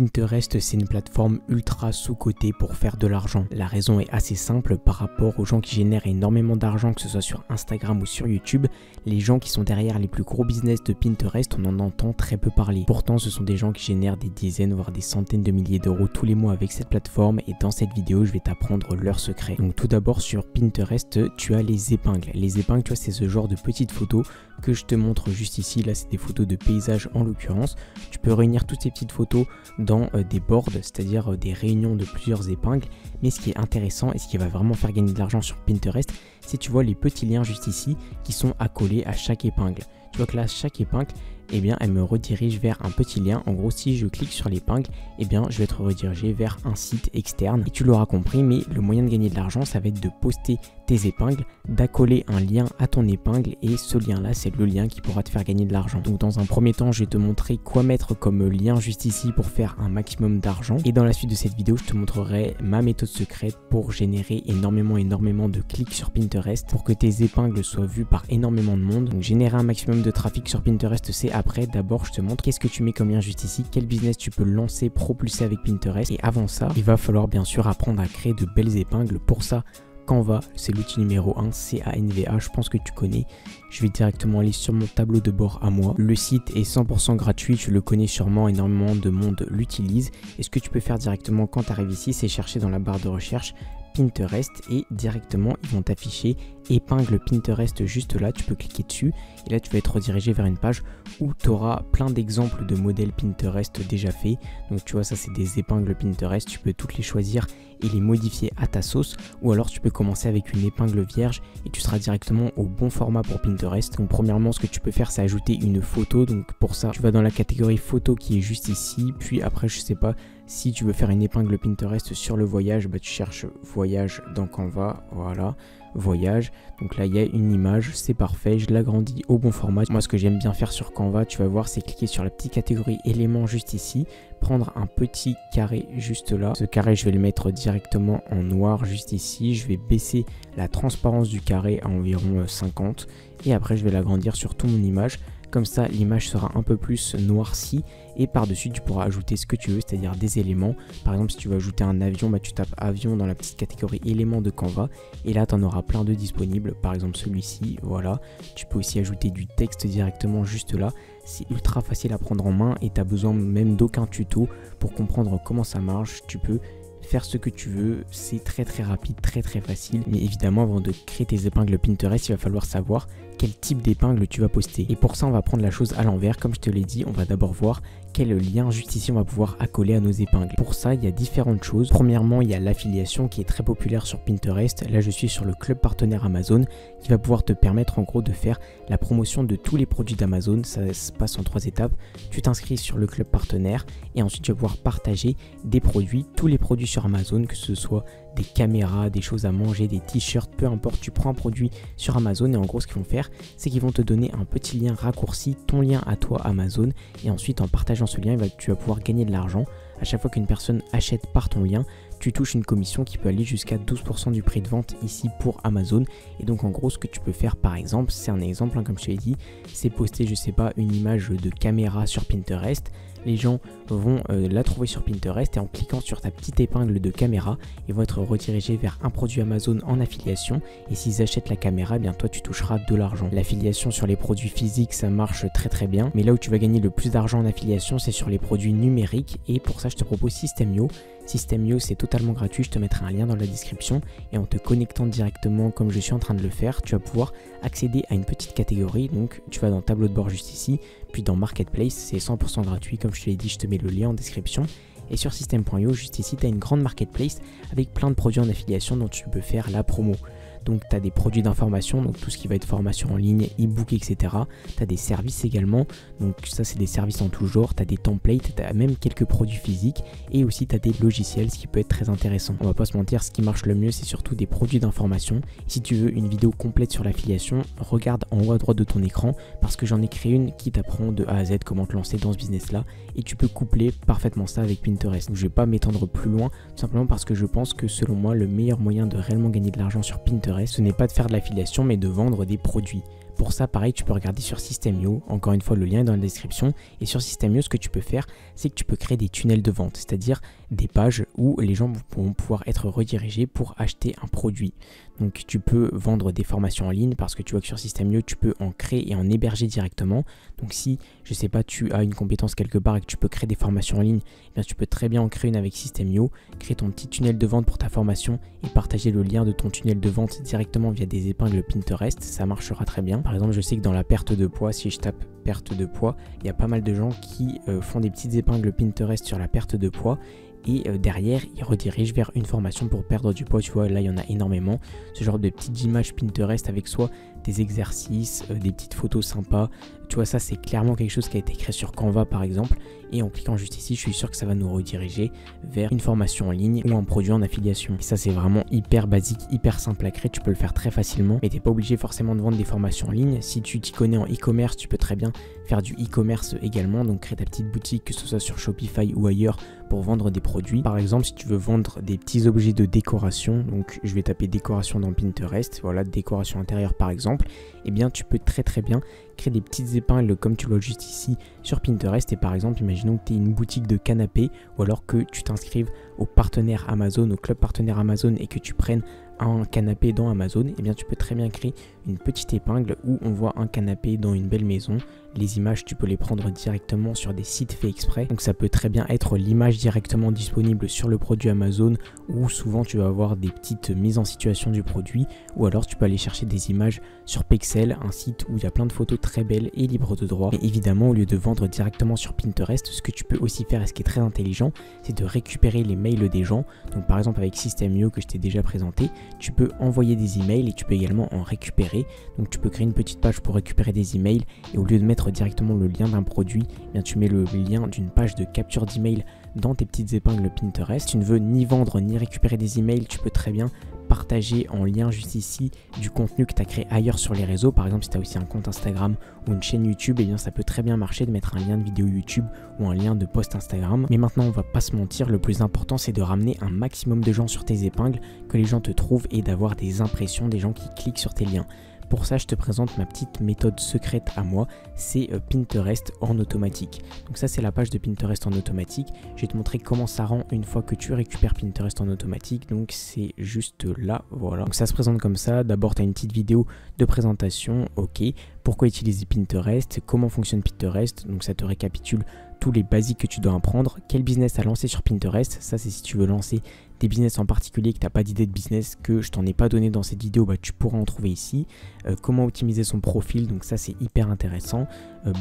Pinterest, c'est une plateforme ultra sous-cotée pour faire de l'argent. La raison est assez simple par rapport aux gens qui génèrent énormément d'argent, que ce soit sur Instagram ou sur YouTube. Les gens qui sont derrière les plus gros business de Pinterest, on en entend très peu parler. Pourtant, ce sont des gens qui génèrent des dizaines, voire des centaines de milliers d'euros tous les mois avec cette plateforme. Et dans cette vidéo, je vais t'apprendre leurs secrets. Donc tout d'abord, sur Pinterest, tu as les épingles. Les épingles, tu vois, c'est ce genre de petites photos que je te montre juste ici. Là, c'est des photos de paysages en l'occurrence. Tu peux réunir toutes ces petites photos dans des boards, c'est-à-dire des réunions de plusieurs épingles. Mais ce qui est intéressant et ce qui va vraiment faire gagner de l'argent sur Pinterest, c'est tu vois les petits liens juste ici qui sont accolés à chaque épingle. Tu vois que là, chaque épingle, eh bien, elle me redirige vers un petit lien. En gros, si je clique sur l'épingle, eh bien, je vais être redirigé vers un site externe. Et tu l'auras compris, mais le moyen de gagner de l'argent, ça va être de poster tes épingles, d'accoler un lien à ton épingle. Et ce lien-là, c'est le lien qui pourra te faire gagner de l'argent. Donc, dans un premier temps, je vais te montrer quoi mettre comme lien juste ici pour faire un maximum d'argent. Et dans la suite de cette vidéo, je te montrerai ma méthode secrète pour générer énormément de clics sur Pinterest pour que tes épingles soient vues par énormément de monde. Donc, générer un maximum de trafic sur Pinterest, c'est après. D'abord, je te montre qu'est-ce que tu mets comme lien juste ici, quel business tu peux lancer, propulser avec Pinterest. Et avant ça, il va falloir bien sûr apprendre à créer de belles épingles. Pour ça, Canva, c'est l'outil numéro 1, Canva, je pense que tu connais. Je vais directement aller sur mon tableau de bord à moi. Le site est 100% gratuit, tu le connais sûrement, énormément de monde l'utilise. Et ce que tu peux faire directement quand tu arrives ici, c'est chercher dans la barre de recherche Pinterest et directement ils vont t'afficher épingle Pinterest juste là, tu peux cliquer dessus et là tu vas être redirigé vers une page où tu auras plein d'exemples de modèles Pinterest déjà faits. Donc tu vois, ça c'est des épingles Pinterest, tu peux toutes les choisir et les modifier à ta sauce, ou alors tu peux commencer avec une épingle vierge et tu seras directement au bon format pour Pinterest. Donc premièrement, ce que tu peux faire, c'est ajouter une photo. Donc pour ça, tu vas dans la catégorie photo qui est juste ici, puis après je sais pas, si tu veux faire une épingle Pinterest sur le voyage, bah tu cherches voyage dans Canva, voilà, voyage. Donc là il y a une image, c'est parfait, je l'agrandis au bon format. Moi ce que j'aime bien faire sur Canva, tu vas voir, c'est cliquer sur la petite catégorie éléments juste ici, prendre un petit carré juste là. Ce carré je vais le mettre directement en noir juste ici, je vais baisser la transparence du carré à environ 50 et après je vais l'agrandir sur toute mon image. Comme ça, l'image sera un peu plus noircie et par-dessus, tu pourras ajouter ce que tu veux, c'est-à-dire des éléments. Par exemple, si tu veux ajouter un avion, bah, tu tapes avion dans la petite catégorie éléments de Canva et là, tu en auras plein de disponibles. Par exemple, celui-ci, voilà. Tu peux aussi ajouter du texte directement juste là. C'est ultra facile à prendre en main et tu n'as besoin même d'aucun tuto pour comprendre comment ça marche. Tu peux faire ce que tu veux, c'est très rapide, très facile. Mais évidemment, avant de créer tes épingles Pinterest, il va falloir savoir quel type d'épingle tu vas poster. Et pour ça, on va prendre la chose à l'envers. Comme je te l'ai dit, on va d'abord voir quel lien juste ici on va pouvoir accoler à nos épingles. Pour ça, il y a différentes choses. Premièrement, il y a l'affiliation qui est très populaire sur Pinterest. Là, je suis sur le club partenaire Amazon qui va pouvoir te permettre en gros de faire la promotion de tous les produits d'Amazon. Ça se passe en 3 étapes. Tu t'inscris sur le club partenaire et ensuite tu vas pouvoir partager des produits, tous les produits sur Amazon, que ce soit des caméras, des choses à manger, des t-shirts, peu importe, tu prends un produit sur Amazon et en gros ce qu'ils vont faire, c'est qu'ils vont te donner un petit lien raccourci, ton lien à toi Amazon, et ensuite en partageant ce lien, tu vas pouvoir gagner de l'argent. À chaque fois qu'une personne achète par ton lien, tu touches une commission qui peut aller jusqu'à 12% du prix de vente ici pour Amazon. Et donc en gros, ce que tu peux faire par exemple, c'est un exemple comme je te l'ai dit, c'est poster, je sais pas, une image de caméra sur Pinterest. Les gens vont la trouver sur Pinterest et en cliquant sur ta petite épingle de caméra, ils vont être redirigés vers un produit Amazon en affiliation et s'ils achètent la caméra, eh bien toi tu toucheras de l'argent. L'affiliation sur les produits physiques, ça marche très bien, mais là où tu vas gagner le plus d'argent en affiliation, c'est sur les produits numériques et pour ça je te propose System.io. System.io, c'est totalement gratuit, je te mettrai un lien dans la description et en te connectant directement comme je suis en train de le faire, tu vas pouvoir accéder à une petite catégorie. Donc tu vas dans tableau de bord juste ici, puis dans Marketplace, c'est 100% gratuit, comme je te l'ai dit, je te mets le lien en description. Et sur System.io, juste ici, tu as une grande Marketplace avec plein de produits en affiliation dont tu peux faire la promo. Donc tu as des produits d'information, donc tout ce qui va être formation en ligne, e-book, etc. Tu as des services également, donc ça c'est des services en tout genre, tu as des templates, tu as même quelques produits physiques et aussi tu as des logiciels, ce qui peut être très intéressant. On va pas se mentir, ce qui marche le mieux c'est surtout des produits d'information. Si tu veux une vidéo complète sur l'affiliation, regarde en haut à droite de ton écran parce que j'en ai créé une qui t'apprend de A à Z comment te lancer dans ce business là et tu peux coupler parfaitement ça avec Pinterest. Donc, je vais pas m'étendre plus loin, tout simplement parce que je pense que selon moi le meilleur moyen de réellement gagner de l'argent sur Pinterest, ce n'est pas de faire de l'affiliation mais de vendre des produits. Pour ça, pareil, tu peux regarder sur System.io. Encore une fois, le lien est dans la description. Et sur System.io, ce que tu peux faire, c'est que tu peux créer des tunnels de vente, c'est-à-dire des pages où les gens vont pouvoir être redirigés pour acheter un produit. Donc tu peux vendre des formations en ligne parce que tu vois que sur System.io, tu peux en créer et en héberger directement. Donc si, je sais pas, tu as une compétence quelque part et que tu peux créer des formations en ligne, eh bien tu peux très bien en créer une avec System.io, créer ton petit tunnel de vente pour ta formation et partager le lien de ton tunnel de vente directement via des épingles Pinterest. Ça marchera très bien. Par exemple, je sais que dans la perte de poids, si je tape perte de poids, il y a pas mal de gens qui font des petites épingles Pinterest sur la perte de poids. Et derrière, ils redirigent vers une formation pour perdre du poids. Tu vois, là, il y en a énormément. Ce genre de petites images Pinterest avec soit des exercices, des petites photos sympas. Tu vois, ça, c'est clairement quelque chose qui a été créé sur Canva, par exemple. Et en cliquant juste ici, je suis sûr que ça va nous rediriger vers une formation en ligne ou un produit en affiliation. Et ça, c'est vraiment hyper basique, hyper simple à créer. Tu peux le faire très facilement. Mais tu n'es pas obligé forcément de vendre des formations en ligne. Si tu t'y connais en e-commerce, tu peux très bien faire du e-commerce également. Donc, créer ta petite boutique, que ce soit sur Shopify ou ailleurs, pour vendre des produits. Par exemple, si tu veux vendre des petits objets de décoration, donc je vais taper décoration dans Pinterest, voilà, décoration intérieure par exemple, eh bien tu peux très bien créer des petites épingles comme tu le vois juste ici sur Pinterest. Et par exemple, imaginons que tu es une boutique de canapé ou alors que tu t'inscrives au partenaire Amazon, au club partenaire Amazon et que tu prennes un canapé dans Amazon, eh bien tu peux très bien créer une petite épingle où on voit un canapé dans une belle maison. Les images, tu peux les prendre directement sur des sites faits exprès. Donc ça peut très bien être l'image directement disponible sur le produit Amazon, ou souvent tu vas avoir des petites mises en situation du produit, ou alors tu peux aller chercher des images sur Pexel, un site où il y a plein de photos très belles et libres de droit. Mais évidemment, au lieu de vendre directement sur Pinterest, ce que tu peux aussi faire, et ce qui est très intelligent, c'est de récupérer les mails des gens. Donc par exemple avec System.io que je t'ai déjà présenté, tu peux envoyer des emails et tu peux également en récupérer. Donc tu peux créer une petite page pour récupérer des emails et au lieu de mettre directement le lien d'un produit, eh bien tu mets le lien d'une page de capture d'email dans tes petites épingles Pinterest. Si tu ne veux ni vendre ni récupérer des emails, tu peux très bien partager en lien juste ici du contenu que tu as créé ailleurs sur les réseaux. Par exemple, si tu as aussi un compte Instagram ou une chaîne YouTube, eh bien ça peut très bien marcher de mettre un lien de vidéo YouTube ou un lien de post Instagram. Mais maintenant, on va pas se mentir, le plus important c'est de ramener un maximum de gens sur tes épingles, que les gens te trouvent et d'avoir des impressions, des gens qui cliquent sur tes liens. Pour ça, je te présente ma petite méthode secrète à moi, c'est Pinterest en automatique. Donc ça, c'est la page de Pinterest en automatique. Je vais te montrer comment ça rend une fois que tu récupères Pinterest en automatique. Donc c'est juste là, voilà. Donc ça se présente comme ça. D'abord, tu as une petite vidéo de présentation, ok. Pourquoi utiliser Pinterest, comment fonctionne Pinterest, donc ça te récapitule tous les basiques que tu dois apprendre. Quel business à lancer sur Pinterest, ça c'est si tu veux lancer des business en particulier, que tu n'as pas d'idée de business, que je t'en ai pas donné dans cette vidéo, bah, tu pourras en trouver ici. Comment optimiser son profil, donc ça c'est hyper intéressant.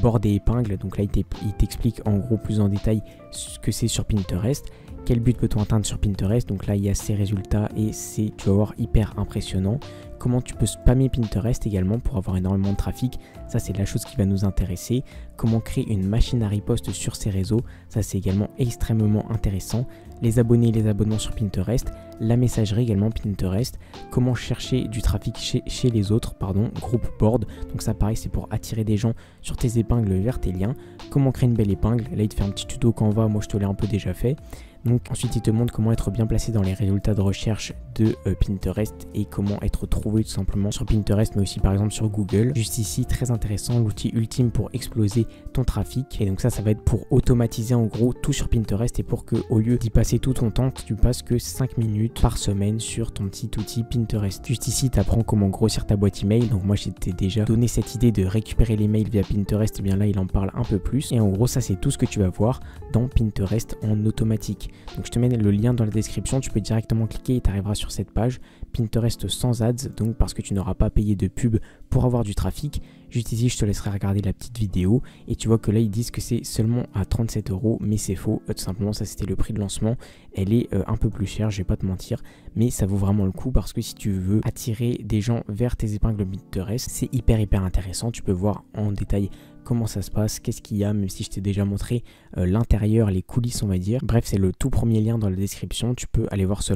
Bord et épingles, donc là il t'explique en gros plus en détail ce que c'est sur Pinterest. Quel but peut-on atteindre sur Pinterest, donc là il y a ses résultats et c'est, tu vas voir, hyper impressionnant. Comment tu peux spammer Pinterest également pour avoir énormément de trafic, ça c'est la chose qui va nous intéresser. Comment créer une machine à riposte sur ces réseaux, ça c'est également extrêmement intéressant. Les abonnés et les abonnements sur Pinterest, la messagerie également Pinterest, comment chercher du trafic chez les autres, groupe board, donc ça pareil c'est pour attirer des gens sur tes épingles vers tes liens. Comment créer une belle épingle, là il te fait un petit tuto Canva, moi je te l'ai un peu déjà fait. Donc ensuite il te montre comment être bien placé dans les résultats de recherche de Pinterest et comment être trouvé tout simplement sur Pinterest mais aussi par exemple sur Google. Juste ici, très intéressant, l'outil ultime pour exploser ton trafic. Et donc ça va être pour automatiser en gros tout sur Pinterest et pour que au lieu d'y passer tout ton temps, tu passes que 5 minutes par semaine sur ton petit outil Pinterest. Juste ici, tu apprends comment grossir ta boîte email. Donc moi je t'ai déjà donné cette idée de récupérer les mails via Pinterest, et bien là il en parle un peu plus. Et en gros ça c'est tout ce que tu vas voir dans Pinterest en automatique. Donc je te mets le lien dans la description, tu peux directement cliquer et tu arriveras sur cette page Pinterest sans ads, donc parce que tu n'auras pas payé de pub pour avoir du trafic. Juste ici je te laisserai regarder la petite vidéo et tu vois que là ils disent que c'est seulement à 37 €, mais c'est faux, tout simplement ça c'était le prix de lancement. Elle est un peu plus chère, je vais pas te mentir, mais ça vaut vraiment le coup parce que si tu veux attirer des gens vers tes épingles Pinterest, c'est hyper intéressant. Tu peux voir en détail comment ça se passe, qu'est-ce qu'il y a, même si je t'ai déjà montré l'intérieur, les coulisses on va dire. Bref, c'est le tout premier lien dans la description, tu peux aller voir cela.